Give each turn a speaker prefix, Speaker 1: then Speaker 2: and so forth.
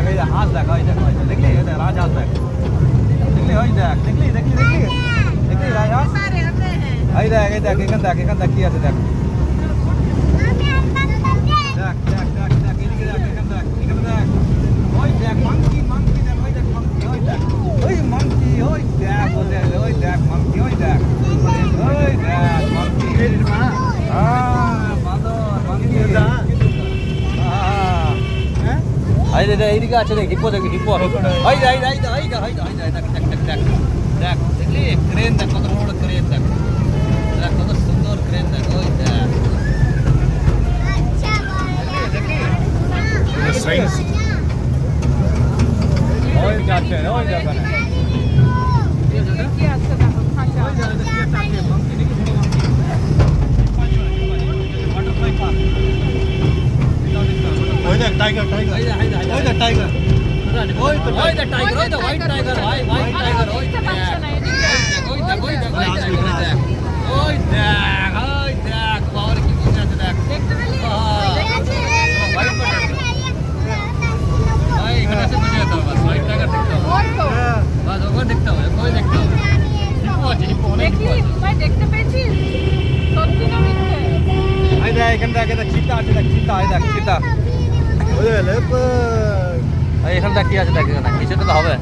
Speaker 1: এই হাঁস দেখ, ওই দেখ, ওই দেখ, দেখলি ওই দেখ রাজহাঁস দেখ, দেখলি ওই দেখ, দেখলি দেখলি দেখলি দেখলি রাজহাঁস, এই দেখ এই দেখ, এখান দেখ, এখান দেখ কি আছে দেখ, দেখ দেখ দেখ দেখ, এদিকে দেখ, এখান দেখ, এখানে দেখ, ওই দেখ মাংকি, মাংকি দেখ, ওই দেখ মাংকি, ওই দেখ, ওই মাংকি, ওই দেখ, ওই দেখ মাংকি, ওই দেখ, ওই দেখ মাংকি, বাঁদর মাংকি, এই দেখ এইদিকে আছে দেখ, হিপ্পো দেখ, হিপ্পো, ওই দেখ, এই দেখ, এই দেখ, এই দেখ, এই দেখ, দেখ দেখ দেখ দেখ, দেখলি ক্রেন দেখ, কত বড় ক্রেন দেখ, দেখ কত সুন্দর ক্রেন দেখ, ওই দেখ,
Speaker 2: সাইন্স
Speaker 1: ওই যাচ্ছে, ওই যাবে না,
Speaker 3: কি আছে দেখো খাঁচা।
Speaker 1: ওই যাবে কি আছে, মাংকি দেখি, বাটারফ্লাই পার্ক,
Speaker 2: ওই দেখ টাইগার টাইগার
Speaker 1: ওই দেখ,
Speaker 2: ওই দেখ টাইগার
Speaker 1: ওই তো ওই দেখ টাইগার, ওই তো হোয়াইট টাইগার, ভাই হোয়াইট টাইগার, ওই
Speaker 3: দেখতে
Speaker 1: দেখ,
Speaker 3: পাচ্ছ না, এদিকে আসো।
Speaker 1: ওই দেখ, ওই দেখ, ওই দেখ, ওই দেখ, ওই দেখ, ওই দেখ, বাবার কি মজা আছে দেখ,
Speaker 3: দেখতে পেলি?
Speaker 1: হোয়াইট টাইগার, ভাই এখানে এসে বুঝে যেতে হবে, বাস হোয়াইট টাইগার দেখতে হবে,
Speaker 3: ওই তো।
Speaker 1: বাস ওকে দেখতে হবে, ওই দেখতে হবে, হিপ্পো আছে, হিপ্পো অনেক হিপ্পো
Speaker 3: দেখলি?
Speaker 1: আছে,
Speaker 3: ভাই দেখতে পেয়েছিস? সত্যি না মিথ্যে?
Speaker 1: এই দেখ এখানে দেখ, এটা চিতা আছে দেখ, চিতা, এই দেখ চিতা,
Speaker 2: ওই দেখ লেপার্ড
Speaker 1: এই এখানে দেখ কি আছে দেখ, এখানে কিছু তো হবে।